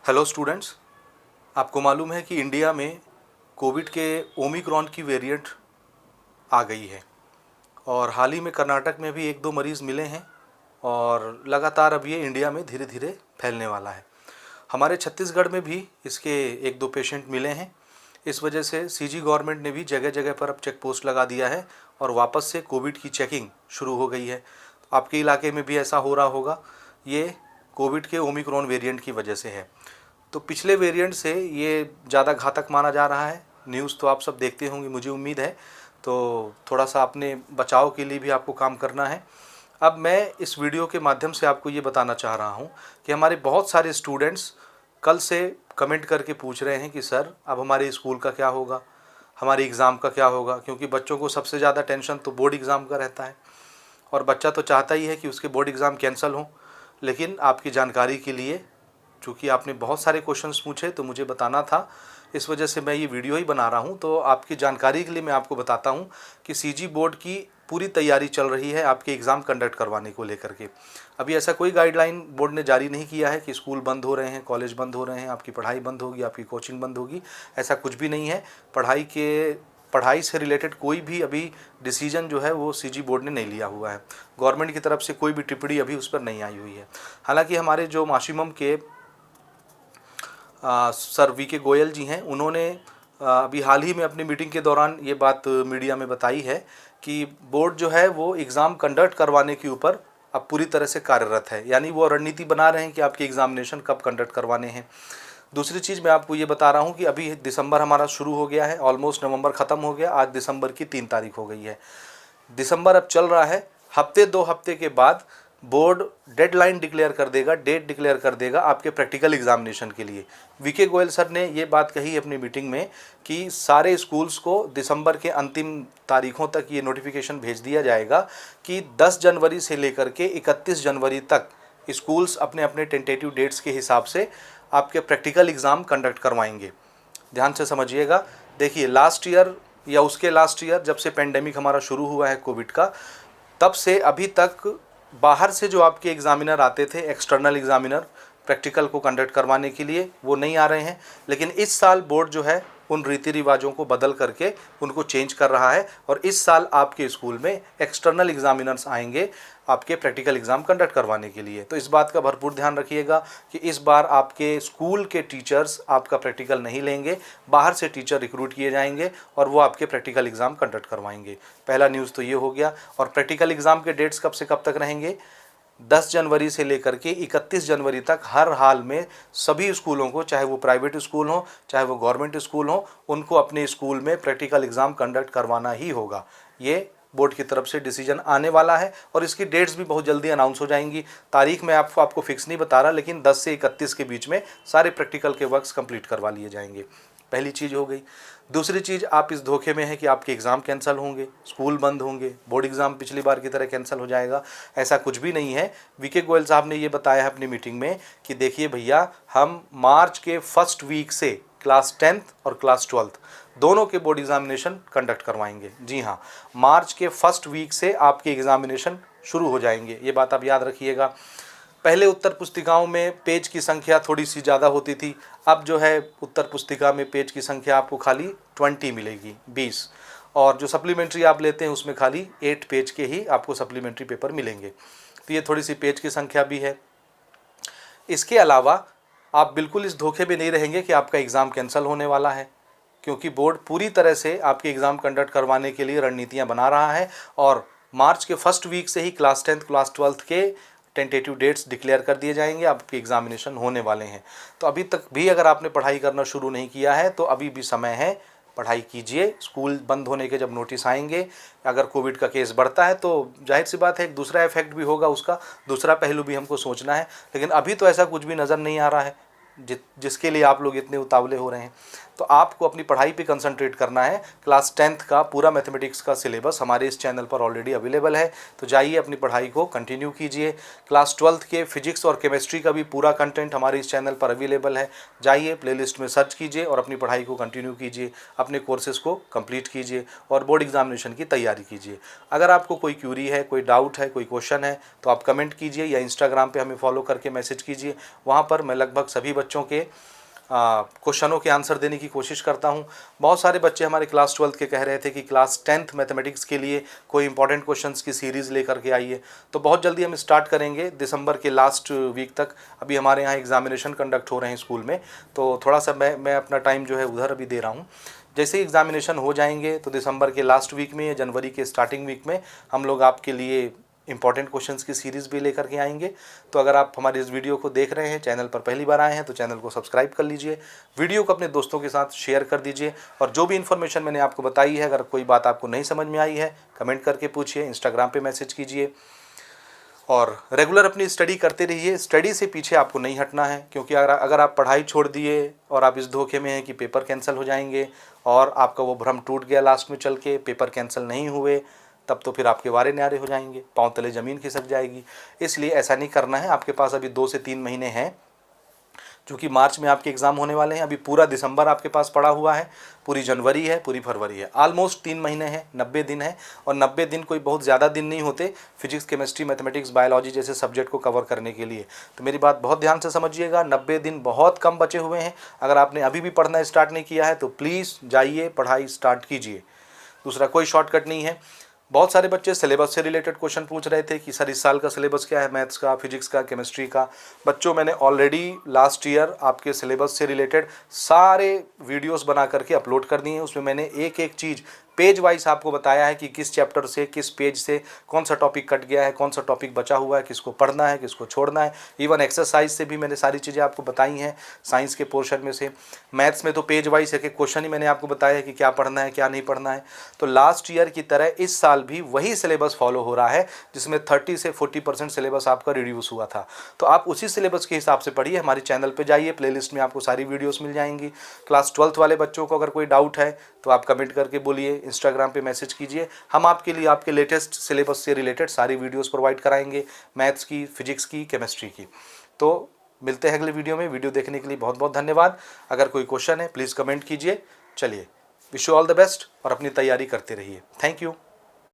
Hello students, आपको मालूम है कि इंडिया में कोविड के ओमिक्रॉन की वेरिएंट आ गई है और हाल ही में कर्नाटक में भी एक दो मरीज़ मिले हैं और लगातार अब ये इंडिया में धीरे धीरे फैलने वाला है। हमारे छत्तीसगढ़ में भी इसके एक दो पेशेंट मिले हैं। इस वजह से सीजी गवर्नमेंट ने भी जगह जगह पर अब चेक पोस्ट लगा दिया है और वापस से कोविड की चेकिंग शुरू हो गई है। तो आपके इलाके में भी ऐसा हो रहा होगा। ये कोविड के ओमिक्रॉन वेरिएंट की वजह से है। तो पिछले वेरिएंट से ये ज़्यादा घातक माना जा रहा है। न्यूज़ तो आप सब देखते होंगे, मुझे उम्मीद है। तो थोड़ा सा अपने बचाव के लिए भी आपको काम करना है। अब मैं इस वीडियो के माध्यम से आपको ये बताना चाह रहा हूँ कि हमारे बहुत सारे स्टूडेंट्स कल से कमेंट करके पूछ रहे हैं कि सर अब हमारे स्कूल का क्या होगा, हमारे एग्ज़ाम का क्या होगा। क्योंकि बच्चों को सबसे ज़्यादा टेंशन तो बोर्ड एग्ज़ाम का रहता है और बच्चा तो चाहता ही है कि उसके बोर्ड एग्ज़ाम कैंसिल हो। लेकिन आपकी जानकारी के लिए, चूँकि आपने बहुत सारे क्वेश्चंस पूछे तो मुझे बताना था, इस वजह से मैं ये वीडियो ही बना रहा हूँ। तो आपकी जानकारी के लिए मैं आपको बताता हूँ कि सीजी बोर्ड की पूरी तैयारी चल रही है आपके एग्ज़ाम कंडक्ट करवाने को लेकर के। अभी ऐसा कोई गाइडलाइन बोर्ड ने जारी नहीं किया है कि स्कूल बंद हो रहे हैं, कॉलेज बंद हो रहे हैं, आपकी पढ़ाई बंद होगी, आपकी कोचिंग बंद होगी। ऐसा कुछ भी नहीं है। पढ़ाई से रिलेटेड कोई भी अभी डिसीजन जो है वो सीजी बोर्ड ने नहीं लिया हुआ है। गवर्नमेंट की तरफ से कोई भी टिप्पणी अभी उस पर नहीं आई हुई है। हालांकि हमारे जो माशिमम के सर वी के गोयल जी हैं, उन्होंने अभी हाल ही में अपनी मीटिंग के दौरान ये बात मीडिया में बताई है कि बोर्ड जो है वो एग्ज़ाम कंडक्ट करवाने के ऊपर अब पूरी तरह से कार्यरत है। यानी वो रणनीति बना रहे हैं कि आपके एग्ज़ामिनेशन कब कंडक्ट करवाने हैं। दूसरी चीज़ मैं आपको ये बता रहा हूँ कि अभी दिसंबर हमारा शुरू हो गया है, ऑलमोस्ट नवंबर ख़त्म हो गया, आज दिसंबर की 3 तारीख हो गई है। दिसंबर अब चल रहा है। हफ्ते 2 हफ्ते के बाद बोर्ड डेडलाइन डिक्लेयर कर देगा, डेट डिक्लेयर कर देगा आपके प्रैक्टिकल एग्जामिनेशन के लिए। वीके गोयल सर ने ये बात कही अपनी मीटिंग में कि सारे स्कूल्स को दिसंबर के अंतिम तारीखों तक ये नोटिफिकेशन भेज दिया जाएगा कि 10 जनवरी से लेकर के 31 जनवरी तक स्कूल्स अपने अपने टेंटेटिव डेट्स के हिसाब से आपके प्रैक्टिकल एग्ज़ाम कंडक्ट करवाएंगे। ध्यान से समझिएगा। देखिए, लास्ट ईयर या उसके लास्ट ईयर जब से पेंडेमिक हमारा शुरू हुआ है कोविड का, तब से अभी तक बाहर से जो आपके एग्ज़ामिनर आते थे, एक्सटर्नल एग्ज़ामिनर प्रैक्टिकल को कंडक्ट करवाने के लिए, वो नहीं आ रहे हैं। लेकिन इस साल बोर्ड जो है उन रीति रिवाजों को बदल करके उनको चेंज कर रहा है और इस साल आपके स्कूल में एक्सटर्नल एग्ज़ामिनर्स आएंगे आपके प्रैक्टिकल एग्ज़ाम कंडक्ट करवाने के लिए। तो इस बात का भरपूर ध्यान रखिएगा कि इस बार आपके स्कूल के टीचर्स आपका प्रैक्टिकल नहीं लेंगे, बाहर से टीचर रिक्रूट किए जाएंगे और वो आपके प्रैक्टिकल एग्ज़ाम कंडक्ट करवाएंगे। पहला न्यूज़ तो ये हो गया। और प्रैक्टिकल एग्ज़ाम के डेट्स कब से कब तक रहेंगे? 10 जनवरी से लेकर के 31 जनवरी तक हर हाल में सभी स्कूलों को, चाहे वो प्राइवेट स्कूल हो चाहे वो गवर्नमेंट स्कूल हो, उनको अपने स्कूल में प्रैक्टिकल एग्ज़ाम कंडक्ट करवाना ही होगा। ये बोर्ड की तरफ से डिसीजन आने वाला है और इसकी डेट्स भी बहुत जल्दी अनाउंस हो जाएंगी। तारीख मैं आपको फिक्स नहीं बता रहा, लेकिन 10 से 31 के बीच में सारे प्रैक्टिकल के वर्क्स कंप्लीट करवा लिए जाएंगे। पहली चीज़ हो गई। दूसरी चीज़, आप इस धोखे में है कि आपके एग्ज़ाम कैंसिल होंगे, स्कूल बंद होंगे, बोर्ड एग्ज़ाम पिछली बार की तरह कैंसिल हो जाएगा। ऐसा कुछ भी नहीं है। वीके गोयल साहब ने ये बताया है अपनी मीटिंग में कि देखिए भैया, हम मार्च के फर्स्ट वीक से क्लास 10th और क्लास 12th दोनों के बोर्ड एग्ज़ामिनेशन कंडक्ट करवाएंगे। जी हाँ, मार्च के फर्स्ट वीक से आपके एग्ज़ामिनेशन शुरू हो जाएंगे। ये बात आप याद रखिएगा। पहले उत्तर पुस्तिकाओं में पेज की संख्या थोड़ी सी ज़्यादा होती थी। अब जो है उत्तर पुस्तिका में पेज की संख्या आपको खाली 20 मिलेगी, 20। और जो सप्लीमेंट्री आप लेते हैं उसमें खाली 8 पेज के ही आपको सप्लीमेंट्री पेपर मिलेंगे। तो ये थोड़ी सी पेज की संख्या भी है। इसके अलावा आप बिल्कुल इस धोखे में नहीं रहेंगे कि आपका एग्ज़ाम कैंसिल होने वाला है, क्योंकि बोर्ड पूरी तरह से आपके एग्ज़ाम कंडक्ट करवाने के लिए रणनीतियाँ बना रहा है और मार्च के फर्स्ट वीक से ही क्लास 10th क्लास 12th के टेंटेटिव डेट्स डिक्लेयर कर दिए जाएंगे। आपके एग्ज़ामिनेशन होने वाले हैं। तो अभी तक भी अगर आपने पढ़ाई करना शुरू नहीं किया है तो अभी भी समय है, पढ़ाई कीजिए। स्कूल बंद होने के जब नोटिस आएंगे, अगर कोविड का केस बढ़ता है तो जाहिर सी बात है एक दूसरा इफेक्ट भी होगा, उसका दूसरा पहलू भी हमको सोचना है। लेकिन अभी तो ऐसा कुछ भी नज़र नहीं आ रहा है जिसके लिए आप लोग इतने उतावले हो रहे हैं। तो आपको अपनी पढ़ाई पे कंसंट्रेट करना है। क्लास 10th का पूरा मैथमेटिक्स का सिलेबस हमारे इस चैनल पर ऑलरेडी अवेलेबल है, तो जाइए अपनी पढ़ाई को कंटिन्यू कीजिए। क्लास 12th के फिजिक्स और केमिस्ट्री का भी पूरा कंटेंट हमारे इस चैनल पर अवेलेबल है। जाइए प्लेलिस्ट में सर्च कीजिए और अपनी पढ़ाई को कंटिन्यू कीजिए, अपने कोर्सेज़ को कंप्लीट कीजिए और बोर्ड एग्जामिनेशन की तैयारी कीजिए। अगर आपको कोई क्यूरी है, कोई डाउट है, कोई क्वेश्चन है तो आप कमेंट कीजिए या इंस्टाग्राम पर हमें फॉलो करके मैसेज कीजिए। वहाँ पर मैं लगभग सभी बच्चों बच्चों के क्वेश्चनों के आंसर देने की कोशिश करता हूं। बहुत सारे बच्चे हमारे क्लास 12th के कह रहे थे कि क्लास 10th मैथमेटिक्स के लिए कोई इंपॉर्टेंट क्वेश्चंस की सीरीज़ लेकर के आइए। तो बहुत जल्दी हम स्टार्ट करेंगे दिसंबर के लास्ट वीक तक। अभी हमारे यहाँ एग्जामिनेशन कंडक्ट हो रहे हैं स्कूल में, तो थोड़ा सा मैं अपना टाइम जो है उधर अभी दे रहा हूँ। जैसे ही एग्जामिनेशन हो जाएंगे तो दिसंबर के लास्ट वीक में या जनवरी के स्टार्टिंग वीक में हम लोग आपके लिए इंपॉर्टेंट क्वेश्चंस की सीरीज़ भी लेकर के आएंगे। तो अगर आप हमारे इस वीडियो को देख रहे हैं, चैनल पर पहली बार आए हैं, तो चैनल को सब्सक्राइब कर लीजिए, वीडियो को अपने दोस्तों के साथ शेयर कर दीजिए। और जो भी इन्फॉर्मेशन मैंने आपको बताई है, अगर कोई बात आपको नहीं समझ में आई है, कमेंट करके पूछिए, इंस्टाग्राम पे मैसेज कीजिए। और रेगुलर अपनी स्टडी करते रहिए। स्टडी से पीछे आपको नहीं हटना है, क्योंकि अगर आप पढ़ाई छोड़ दिए और आप इस धोखे में हैं कि पेपर कैंसिल हो जाएंगे और आपका वो भ्रम टूट गया, लास्ट में चल के पेपर कैंसिल नहीं हुए, तब तो फिर आपके वारे न्यारे हो जाएंगे, पाँव तले ज़मीन खिसक जाएगी। इसलिए ऐसा नहीं करना है। आपके पास अभी 2 से 3 महीने हैं, क्योंकि मार्च में आपके एग्ज़ाम होने वाले हैं। अभी पूरा दिसंबर आपके पास पड़ा हुआ है, पूरी जनवरी है, पूरी फरवरी है, ऑलमोस्ट 3 महीने हैं, 90 दिन है। और 90 दिन कोई बहुत ज़्यादा दिन नहीं होते फिजिक्स, केमिस्ट्री, मैथमेटिक्स, बायोलॉजी जैसे सब्जेक्ट को कवर करने के लिए। तो मेरी बात बहुत ध्यान से समझिएगा, 90 दिन बहुत कम बचे हुए हैं। अगर आपने अभी भी पढ़ना स्टार्ट नहीं किया है तो प्लीज़ जाइए, पढ़ाई स्टार्ट कीजिए। दूसरा, कोई शॉर्टकट नहीं है। बहुत सारे बच्चे सिलेबस से रिलेटेड क्वेश्चन पूछ रहे थे कि सर इस साल का सिलेबस क्या है, मैथ्स का, फिजिक्स का, केमिस्ट्री का। बच्चों, मैंने ऑलरेडी लास्ट ईयर आपके सिलेबस से रिलेटेड सारे वीडियोस बना करके अपलोड कर दिए हैं। उसमें मैंने एक एक चीज़ पेज वाइज आपको बताया है कि किस चैप्टर से, किस पेज से कौन सा टॉपिक कट गया है, कौन सा टॉपिक बचा हुआ है, किसको पढ़ना है, किसको छोड़ना है। इवन एक्सरसाइज से भी मैंने सारी चीज़ें आपको बताई हैं, साइंस के पोर्शन में से। मैथ्स में तो पेज वाइज एक एक क्वेश्चन ही मैंने आपको बताया है कि क्या पढ़ना है, क्या नहीं पढ़ना है। तो लास्ट ईयर की तरह इस साल भी वही सिलेबस फॉलो हो रहा है, जिसमें 30 से 40% सिलेबस आपका रिड्यूस हुआ था। तो आप उसी सिलेबस के हिसाब से पढ़िए। हमारे चैनल पर जाइए, प्लेलिस्ट में आपको सारी वीडियोज़ मिल जाएंगी। क्लास 12th वाले बच्चों को अगर कोई डाउट है तो आप कमेंट करके बोलिए, इंस्टाग्राम पे मैसेज कीजिए। हम आपके लिए आपके लेटेस्ट सिलेबस से रिलेटेड सारी वीडियोस प्रोवाइड कराएंगे, मैथ्स की, फिजिक्स की, केमिस्ट्री की। तो मिलते हैं अगले वीडियो में। वीडियो देखने के लिए बहुत बहुत धन्यवाद। अगर कोई क्वेश्चन है प्लीज़ कमेंट कीजिए। चलिए, wish you all the best और अपनी तैयारी करते रहिए। Thank you.